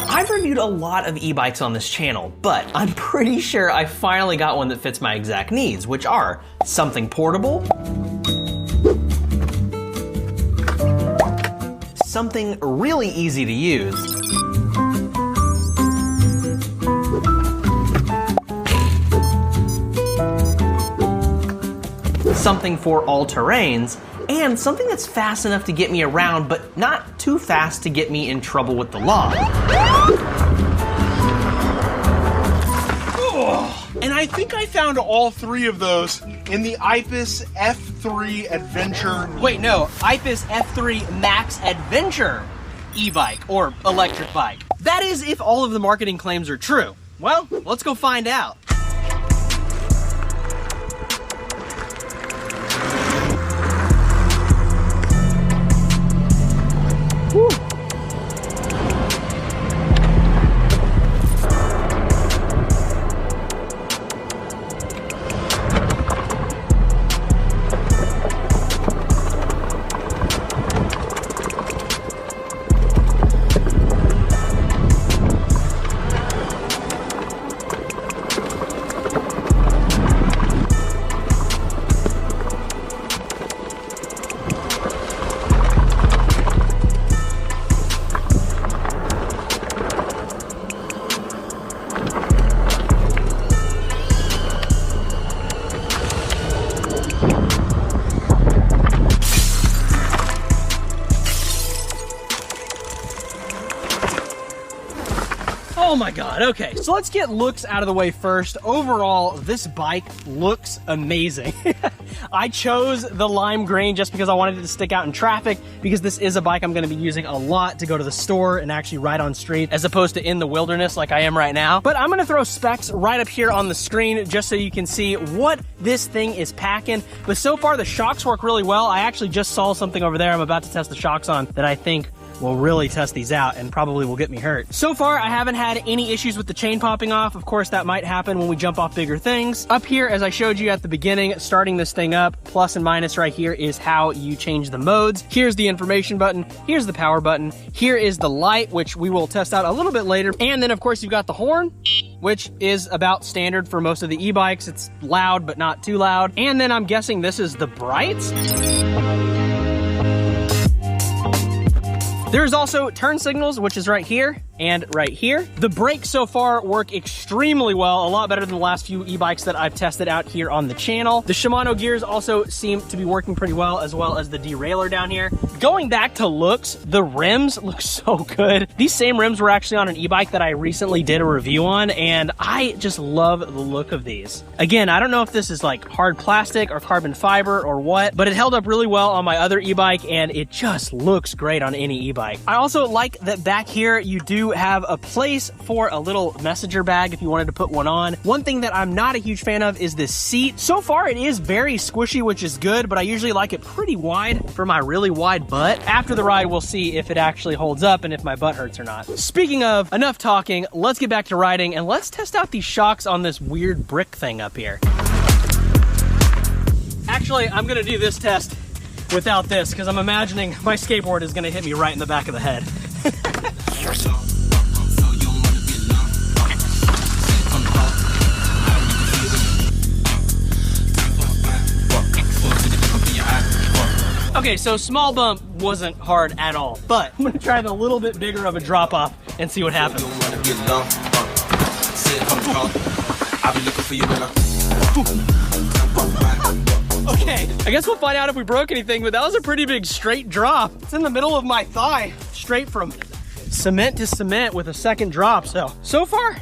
I've reviewed a lot of e-bikes on this channel, but I'm pretty sure I finally got one that fits my exact needs, which are something portable, something really easy to use, something for all terrains, and something that's fast enough to get me around, but not too fast to get me in trouble with the law. Oh, and I think I found all three of those in the Aipas F3 Adventurer. Wait, no, Aipas F3 Max Adventurer e-bike, or electric bike. That is if all of the marketing claims are true. Well, let's go find out. Woo. Oh my God, okay, so let's get looks out of the way first. Overall, this bike looks amazing. I chose the lime green just because I wanted it to stick out in traffic, because this is a bike I'm gonna be using a lot to go to the store and actually ride on street, as opposed to in the wilderness like I am right now. But I'm gonna throw specs right up here on the screen just so you can see what this thing is packing. But so far, the shocks work really well. I actually just saw something over there I'm about to test the shocks on that I think will really test these out and probably will get me hurt. So far, I haven't had any issues with the chain popping off. Of course, that might happen when we jump off bigger things. Up here, as I showed you at the beginning, starting this thing up, plus and minus right here is how you change the modes. Here's the information button. Here's the power button. Here is the light, which we will test out a little bit later. And then, of course, you've got the horn, which is about standard for most of the e-bikes. It's loud, but not too loud. And then I'm guessing this is the brights. There's also turn signals, which is right here and right here. The brakes so far work extremely well, a lot better than the last few e-bikes that I've tested out here on the channel. The Shimano gears also seem to be working pretty well, as well as the derailleur down here. Going back to looks, the rims look so good. These same rims were actually on an e-bike that I recently did a review on, and I just love the look of these. Again, I don't know if this is like hard plastic or carbon fiber or what, but it held up really well on my other e-bike, and it just looks great on any e-bike. I also like that back here you do have a place for a little messenger bag if you wanted to put one on. One thing that I'm not a huge fan of is this seat. So far it is very squishy, which is good, but I usually like it pretty wide for my really wide butt. After the ride, we'll see if it actually holds up and if my butt hurts or not. Speaking of enough talking, let's get back to riding and let's test out these shocks on this weird brick thing up here. Actually, I'm gonna do this test without this because I'm imagining my skateboard is gonna hit me right in the back of the head. Okay, so small bump wasn't hard at all, but I'm gonna try the little bit bigger of a drop off and see what happens. Okay, I guess we'll find out if we broke anything, but that was a pretty big straight drop. It's in the middle of my thigh, straight from cement to cement with a second drop. So far,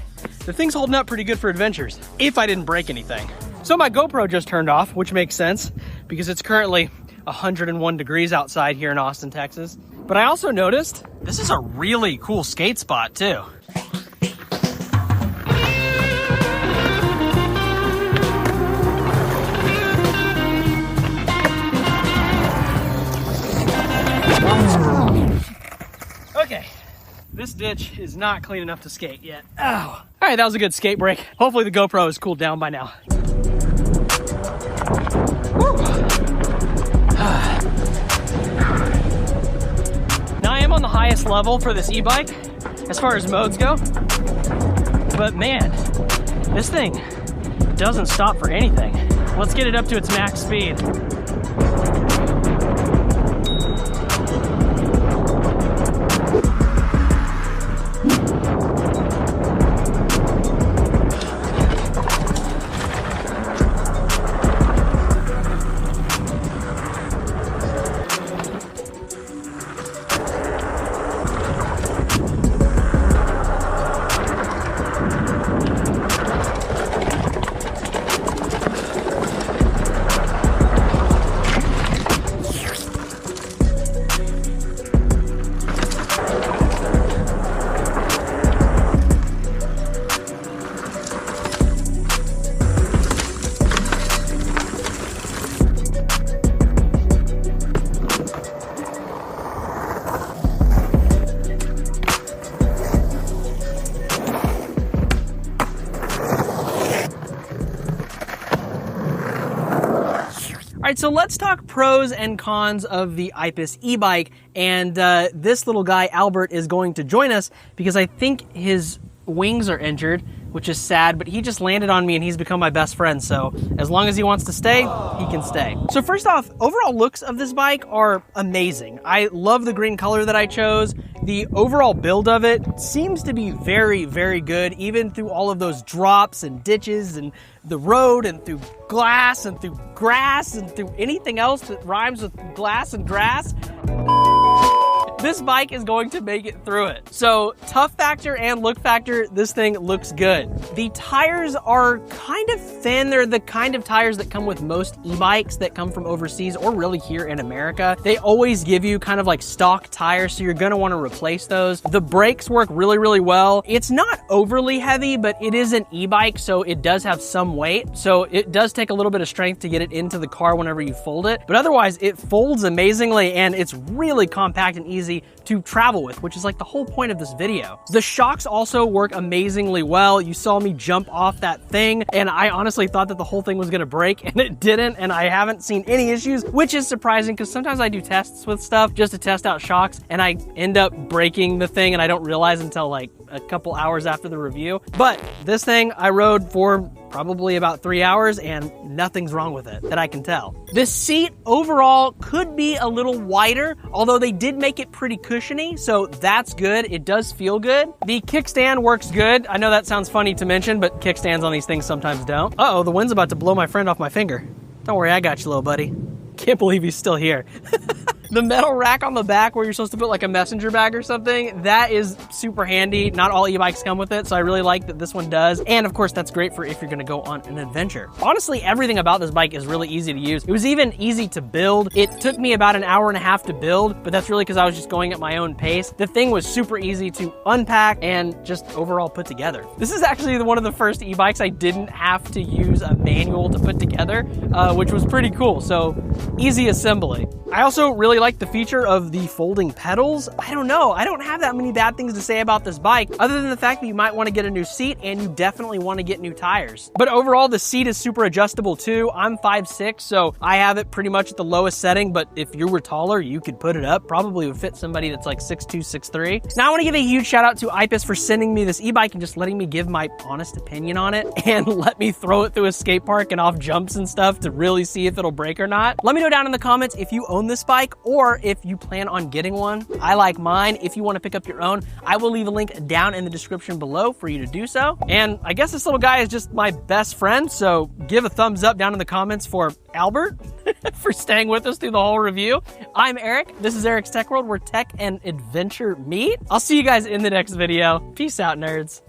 the thing's holding up pretty good for adventures, if I didn't break anything. So my GoPro just turned off, which makes sense because it's currently 101 degrees outside here in Austin, Texas. But I also noticed this is a really cool skate spot too. Okay, this ditch is not clean enough to skate yet. Ow. All right, that was a good skate break. Hopefully the GoPro is cooled down by now. Now I am on the highest level for this e-bike as far as modes go, but man, this thing doesn't stop for anything. Let's get it up to its max speed. All right, so let's talk pros and cons of the Aipas e-bike, and this little guy, Albert, is going to join us because I think his wings are injured, which is sad, but he just landed on me and he's become my best friend, so as long as he wants to stay, he can stay. So first off, overall looks of this bike are amazing. I love the green color that I chose. The overall build of it seems to be very, very good, even through all of those drops and ditches and the road and through glass and through grass and through anything else that rhymes with glass and grass. This bike is going to make it through it. So tough factor and look factor, this thing looks good. The tires are kind of thin. They're the kind of tires that come with most e-bikes that come from overseas or really here in America. They always give you kind of like stock tires, so you're gonna wanna replace those. The brakes work really, really well. It's not overly heavy, but it is an e-bike, so it does have some weight. So it does take a little bit of strength to get it into the car whenever you fold it. But otherwise, it folds amazingly and it's really compact and easy to travel with, which is like the whole point of this video. The shocks also work amazingly well. You saw me jump off that thing and I honestly thought that the whole thing was gonna break and it didn't, and I haven't seen any issues, which is surprising because sometimes I do tests with stuff just to test out shocks and I end up breaking the thing and I don't realize until like a couple hours after the review. But this thing I rode for probably about 3 hours and nothing's wrong with it that I can tell. This seat overall could be a little wider, although they did make it pretty cushiony, so that's good. It does feel good. The kickstand works good. I know that sounds funny to mention, but kickstands on these things sometimes don't. Uh-oh, the wind's about to blow my friend off my finger. Don't worry, I got you, little buddy. Can't believe he's still here. The metal rack on the back where you're supposed to put like a messenger bag or something, that is super handy. Not all e-bikes come with it, so I really like that this one does. And of course, that's great for if you're gonna go on an adventure. Honestly, everything about this bike is really easy to use. It was even easy to build. It took me about an hour and a half to build, but that's really because I was just going at my own pace. The thing was super easy to unpack and just overall put together. This is actually one of the first e-bikes I didn't have to use a manual to put together, which was pretty cool. So easy assembly. I also really like the feature of the folding pedals. I don't know, I don't have that many bad things to say about this bike, other than the fact that you might want to get a new seat and you definitely want to get new tires. But overall, the seat is super adjustable too. I'm 5'6", so I have it pretty much at the lowest setting, but if you were taller, you could put it up. Probably would fit somebody that's like 6'2", 6'3". Now I want to give a huge shout out to Aipas for sending me this e-bike and just letting me give my honest opinion on it and let me throw it through a skate park and off jumps and stuff to really see if it'll break or not. Let me know down in the comments if you own this bike or if you plan on getting one. I like mine. If you want to pick up your own, I will leave a link down in the description below for you to do so. And I guess this little guy is just my best friend, so give a thumbs up down in the comments for Albert for staying with us through the whole review. I'm Eric. This is Eric's Tech World, where tech and adventure meet. I'll see you guys in the next video. Peace out, nerds.